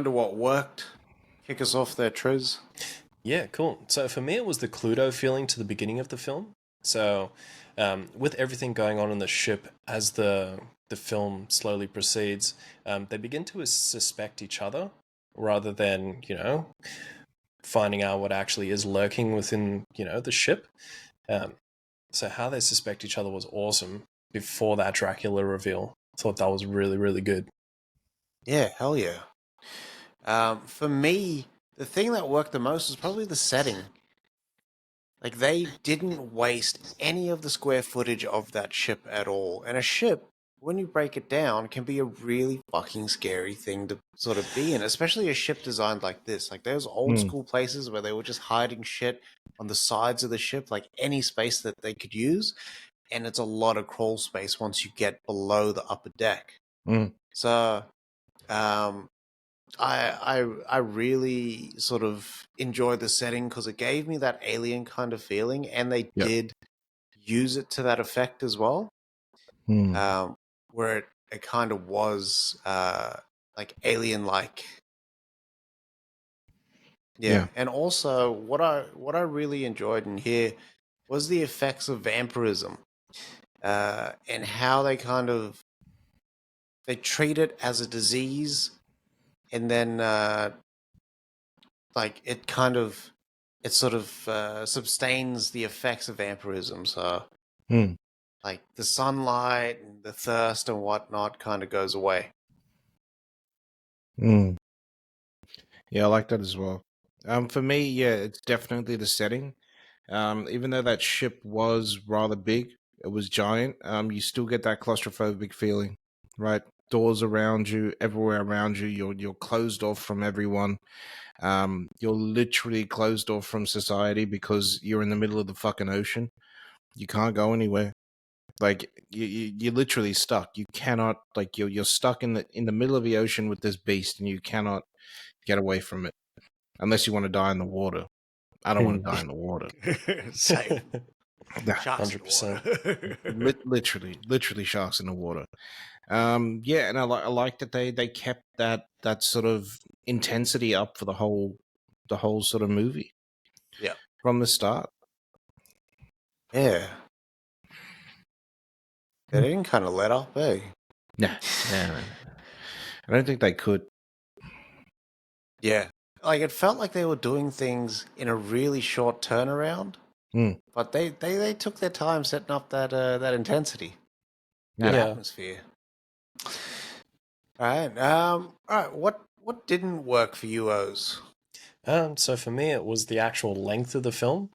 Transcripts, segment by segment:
into what worked? Kick us off there, Triz. Yeah, cool. So for me, it was the Cluedo feeling to the beginning of the film. So, with everything going on in the ship as the film slowly proceeds, they begin to suspect each other rather than finding out what actually is lurking within the ship. Um, so how they suspect each other was awesome before that Dracula reveal. I thought that was really really good. Yeah, hell yeah. For me, the thing that worked the most was probably the setting. Like they didn't waste any of the square footage of that ship at all. And a ship, when you break it down, can be a really fucking scary thing to sort of be in, especially a ship designed like this. Like those old Mm. school places where they were just hiding shit on the sides of the ship, like any space that they could use. And it's a lot of crawl space once you get below the upper deck. Mm. So um, I really sort of enjoyed the setting because it gave me that alien kind of feeling, and they Yep. did use it to that effect as well. Mm. Where it kind of was like alien like. Yeah. Yeah. And also what I really enjoyed in here was the effects of vampirism. And how they kind of they treat it as a disease, and then like it sort of sustains the effects of vampirism. So Mm. like the sunlight and the thirst and whatnot kind of goes away. Mm. Yeah, I like that as well. For me, yeah, it's definitely the setting. Even though that ship was rather big, it was giant. You still get that claustrophobic feeling, right? Doors around you, everywhere around you. You're closed off from everyone. You're literally closed off from society because you're in the middle of the fucking ocean. You can't go anywhere. Like you're literally stuck. You cannot like you're stuck in the middle of the ocean with this beast, and you cannot get away from it unless you want to die in the water. I don't want to die in the water. Same. Nah, Sharks in the 100%. water. literally sharks in the water. Yeah, and I like that they kept that sort of intensity up for the whole sort of movie Yeah. from the start. Yeah. They didn't kind of let up, eh? Nah, nah. I don't think they could. Yeah. Like it felt like they were doing things in a really short turnaround, Mm. but they took their time setting up that intensity, that Yeah. Yeah. atmosphere. All right. All right. What didn't work for you, O's? So for me, it was the actual length of the film.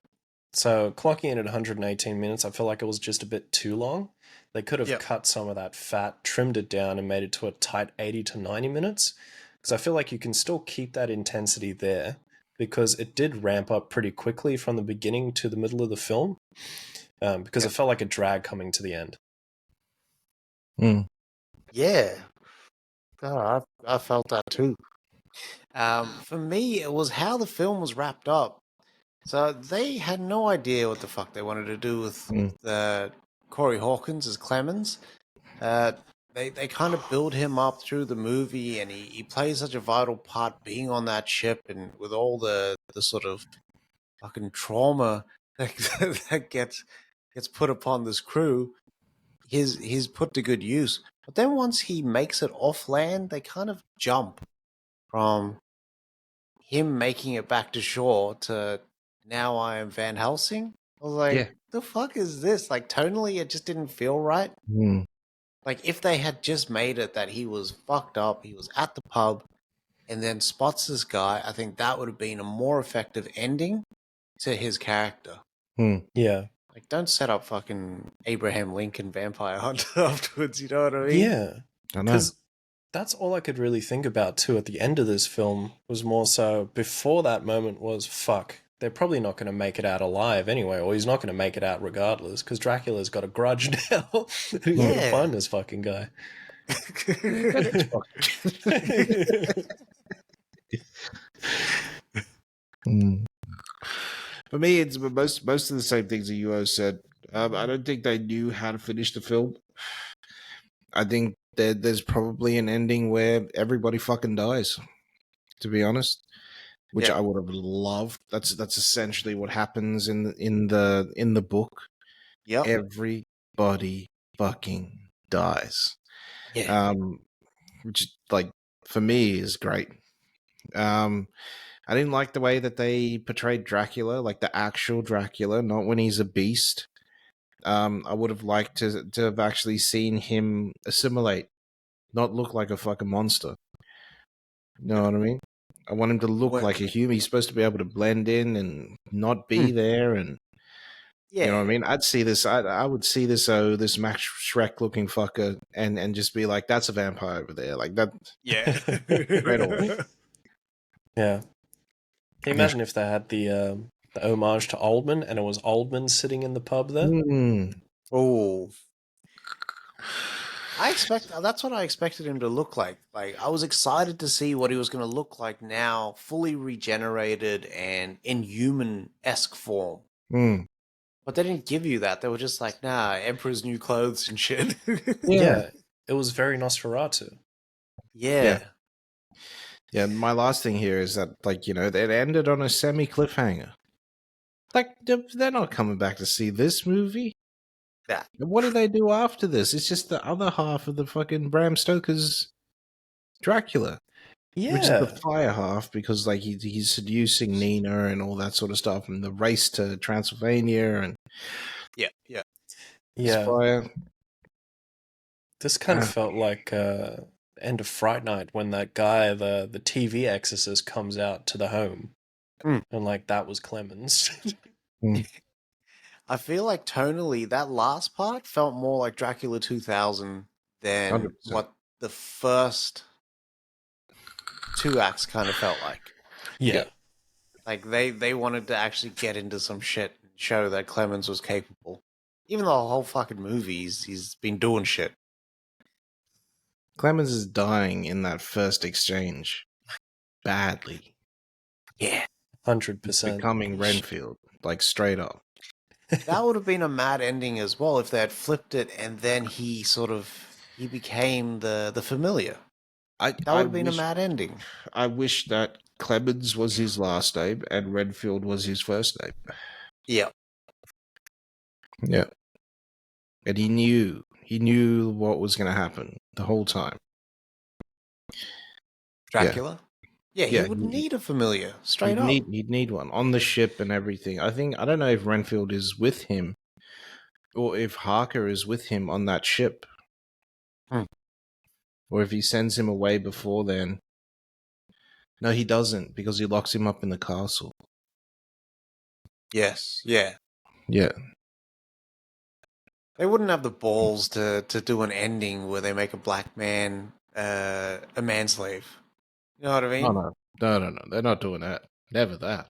So clocking in at 118 minutes, I feel like it was just a bit too long. They could have Yep. cut some of that fat, trimmed it down, and made it to a tight 80 to 90 minutes. Because I feel like you can still keep that intensity there because it did ramp up pretty quickly from the beginning to the middle of the film. Because Yep. it felt like a drag coming to the end. Mm. Yeah. Oh, I felt that too. For me, it was how the film was wrapped up. So they had no idea what the fuck they wanted to do with Mm. Corey Hawkins as Clemens. Uh, they kind of build him up through the movie, and he plays such a vital part being on that ship, and with all the sort of fucking trauma that, that gets put upon this crew, he's put to good use. But then once he makes it off land, they kind of jump from him making it back to shore to now I am Van Helsing. I was like, Yeah. the fuck is this? Like tonally, it just didn't feel right. Mm. Like if they had just made it that he was fucked up, he was at the pub, and then spots this guy, I think that would have been a more effective ending to his character. Mm. Yeah. Like, don't set up fucking Abraham Lincoln Vampire Hunter afterwards. You know what I mean? Yeah. I know. Because that's all I could really think about too at the end of this film was more so before that moment was fuck. They're probably not going to make it out alive anyway, or he's not going to make it out regardless because Dracula's got a grudge now. He's going to Yeah. find this fucking guy. Mm. For me, it's most of the same things that you all said. I don't think they knew how to finish the film. I think there's probably an ending where everybody fucking dies. to be honest, which Yeah. I would have loved. That's essentially what happens in the book. Yep. Everybody fucking dies. Yeah. Which like for me is great. I didn't like the way that they portrayed Dracula, like the actual Dracula, not when he's a beast. I would have liked to have actually seen him assimilate, not look like a fucking monster. You know what I mean? I want him to look What? like a human. He's supposed to be able to blend in and not be Hmm. there, and you know what I Yeah. mean. I'd see this. I would see this Max Shrek looking fucker, and just be like, "That's a vampire over there." Like that Yeah. straight away. Yeah. Can you Yeah. imagine if they had the homage to Oldman and it was Oldman sitting in the pub there? Oh. That's what I expected him to look like. Like I was excited to see what he was going to look like now, fully regenerated and in human-esque form. Mm. But they didn't give you that. They were just like, nah, Emperor's new clothes and shit. Yeah. It was very Nosferatu. Yeah. Yeah, my last thing here is that, like, it ended on a semi cliffhanger. Like, they're not coming back to see this movie. Yeah. What do they do after this? It's just the other half of the fucking Bram Stoker's Dracula, which is the Yeah. fire half because, like, he's seducing Nina and all that sort of stuff, and the race to Transylvania and Yeah. Yeah. Yeah. fire. This kind of felt like end of Fright Night when that guy, the TV exorcist, comes out to the home. Mm. And like that was Clemens. I feel like tonally, that last part felt more like Dracula 2000 than 100%. what the first two acts kind of felt like. Yeah. Like they wanted to actually get into some shit and show that Clemens was capable. Even though the whole fucking movie, he's been doing shit. Clemens is dying in that first exchange badly. Yeah. 100%. Becoming Renfield, like straight up. That would have been a mad ending as well if they had flipped it and then he became the familiar. That would have been a mad ending. I wish that Clemens was his last name and Renfield was his first name. Yeah. Yeah. And he knew what was going to happen the whole time. Dracula? Yeah, he would need a familiar, straight up. He'd need one on the ship and everything. I don't know if Renfield is with him or if Harker is with him on that ship. Or if he sends him away before then. No, he doesn't because he locks him up in the castle. Yes, yeah. Yeah. They wouldn't have the balls to do an ending where they make a black man a manslave. You know what I mean? No. They're not doing that. Never that.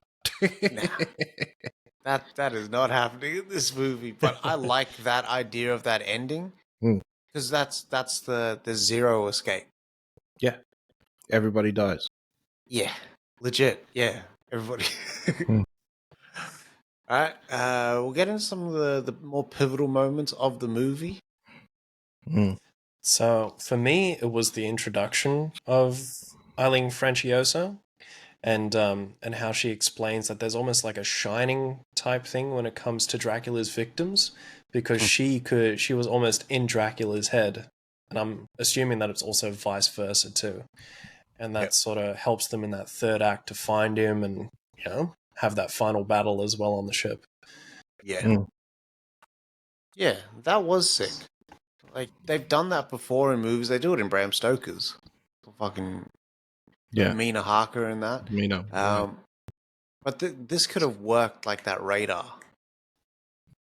Nah. That is not happening in this movie. But I like that idea of that ending because that's the zero escape. Yeah. Everybody dies. Yeah, legit. Yeah, everybody. All right, we'll get into some of the more pivotal moments of the movie. So for me, it was the introduction of Eileen Francioso, and how she explains that there's almost like a Shining type thing when it comes to Dracula's victims, because she was almost in Dracula's head, and I'm assuming that it's also vice versa too, and that sort of helps them in that third act to find him and have that final battle as well on the ship. Yeah. Yeah, that was sick. Like, they've done that before in movies. They do it in Bram Stoker's. Fucking Mina Harker and that. Mina. But this could have worked like that radar.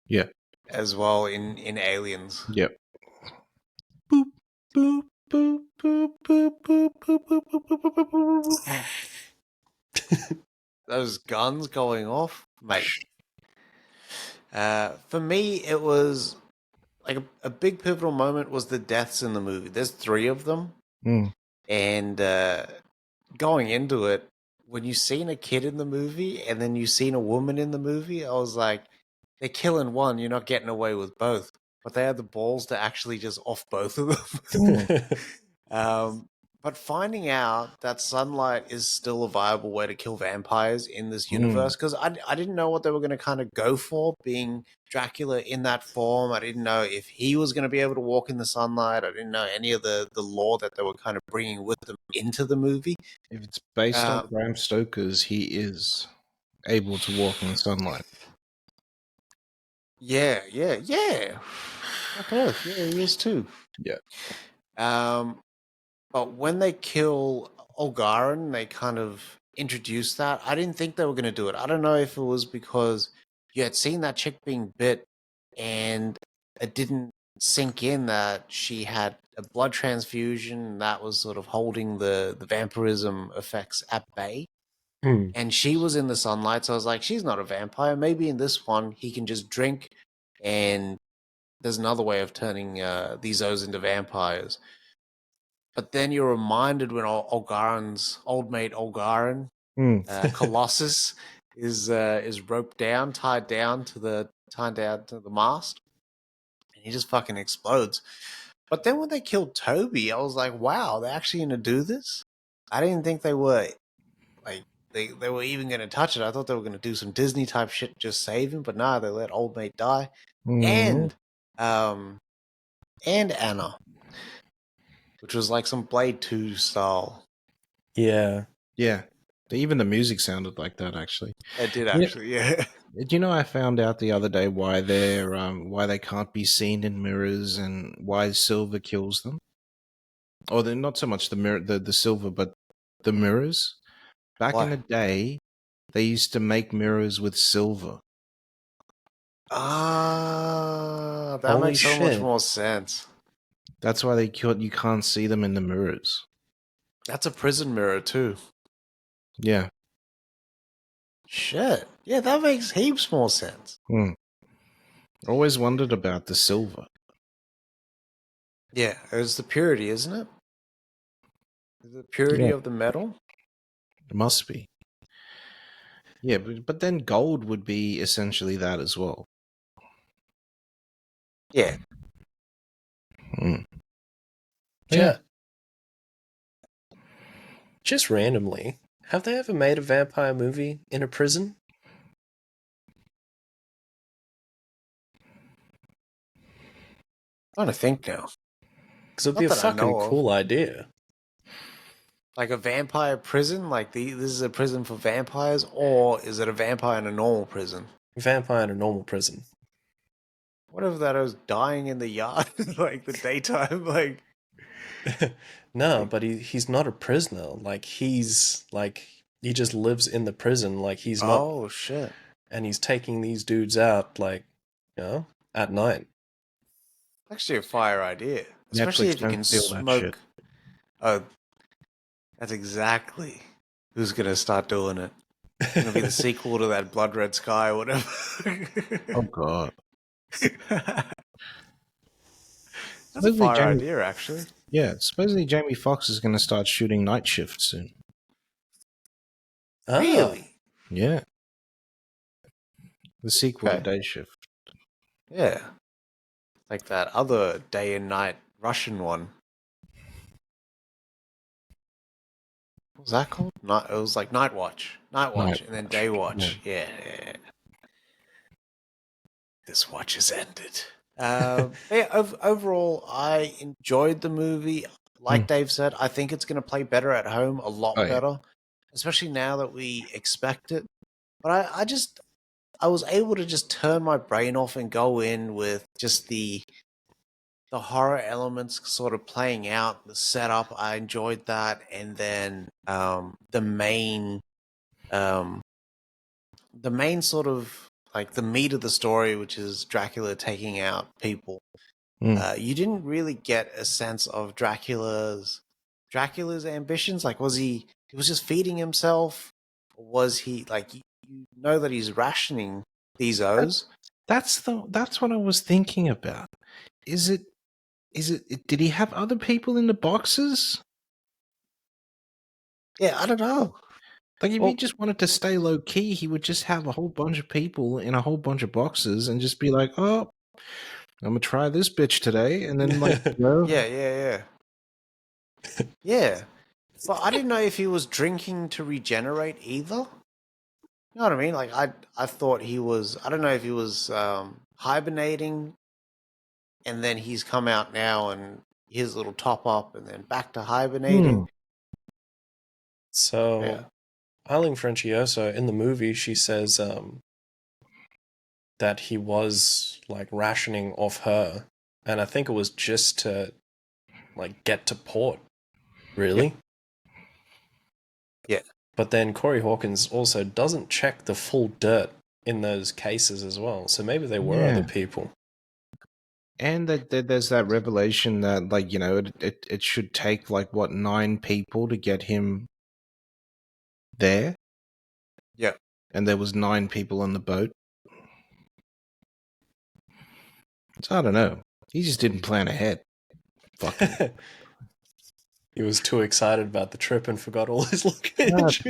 Yeah. As well in Aliens. Yep. Boop, boop, boop, boop, boop, boop, boop, boop, boop, boop. Those guns going off, mate. For me, it was like a big pivotal moment was the deaths in the movie. There's 3 of them. And going into it, when you seen a kid in the movie and then you seen a woman in the movie, I was like, they're killing one, you're not getting away with both. But they had the balls to actually just off both of them. But finding out that sunlight is still a viable way to kill vampires in this Mm. universe, because I didn't know what they were going to kind of go for, being Dracula in that form. I didn't know if he was going to be able to walk in the sunlight. I didn't know any of the lore that they were kind of bringing with them into the movie. If it's based on Um, Bram Stoker's, he is able to walk in the sunlight. yeah. Fucking oath. Yeah, he is too. Yeah. But when they kill Olgarin, they kind of introduce that. I didn't think they were going to do it. I don't know if it was because you had seen that chick being bit and it didn't sink in that she had a blood transfusion and that was sort of holding the vampirism effects at bay. And she was in the sunlight, so I was like, she's not a vampire. Maybe in this one, he can just drink and there's another way of turning these O's into vampires. But then you're reminded when Olgarin's old mate Olgarin, Colossus, is roped down, tied down to the mast, and he just fucking explodes. But then when they killed Toby, I was like, wow, they're actually gonna do this? I didn't think they were like they were even gonna touch it. I thought they were gonna do some Disney type shit, just save him, but nah, they let old mate die. And Anna, which was like some Blade 2 style. Yeah. Yeah. Even the music sounded like that, actually. It did actually, yeah. Do you know I found out the other day why they can't be seen in mirrors and why silver kills them? Or they're not so much the mirror, the silver, but the mirrors. Back in the day, they used to make mirrors with silver. Ah, that Holy makes so much shit. more sense. That's why you can't see them in the mirrors. That's a prison mirror too. Yeah. Shit. Yeah, that makes heaps more sense. Always wondered about the silver. Yeah, it's the purity, isn't it? The purity of the metal? It must be. Yeah, but then gold would be essentially that as well. Yeah. Yeah. Just randomly, have they ever made a vampire movie in a prison? I'm trying to think now. Because it'd be a Not that I fucking know of. cool idea. Like a vampire prison? Like this is a prison for vampires? Or is it a vampire in a normal prison? Vampire in a normal prison. What if that was dying in the yard, like the daytime? Like, No, but he's not a prisoner. Like he just lives in the prison. Like he's not. oh shit! And he's taking these dudes out, like, at night. Actually, a fire idea, especially Netflix if you can don't steal that smoke. shit. Oh, that's exactly who's gonna start doing it. It's gonna be the sequel to that Blood Red Sky or whatever. Oh god. That's a fire idea, actually. Yeah, supposedly Jamie Foxx is going to start shooting night shift soon. Oh. Really? Yeah. The sequel to Day Shift. Yeah. Like that other day and night Russian one. What was that called? It was like Night Watch. Night Watch and then Day Watch. Yeah. This watch has ended. Overall, I enjoyed the movie. Like Dave said, I think it's going to play better at home, a lot better, especially now that we expect it. But I was able to just turn my brain off and go in with just the horror elements sort of playing out, the setup. I enjoyed that, and then the main sort of like the meat of the story, which is Dracula taking out people. You didn't really get a sense of Dracula's ambitions. Like, was he was just feeding himself? Or was he like, you know that he's rationing these O's? That's what I was thinking about. Is it did he have other people in the boxes? Yeah, I don't know. Like, if he just wanted to stay low key, he would just have a whole bunch of people in a whole bunch of boxes and just be like, "Oh, I'm gonna try this bitch today," and then like, Yeah. But I didn't know if he was drinking to regenerate either. You know what I mean? Like I thought he was. I don't know if he was hibernating, and then he's come out now and his little top up, and then back to hibernating. So, Yeah. Eileen Francioso in the movie, she says that he was like rationing off her, and I think it was just to like get to port, really. Yeah. But then Corey Hawkins also doesn't check the full dirt in those cases as well, so maybe they were other people. And that there's that revelation that, like, you know, it should take like what 9 people to get him there. Yeah. And there was 9 people on the boat. So I don't know. He just didn't plan ahead. Fuck him. He was too excited about the trip and forgot all his luggage.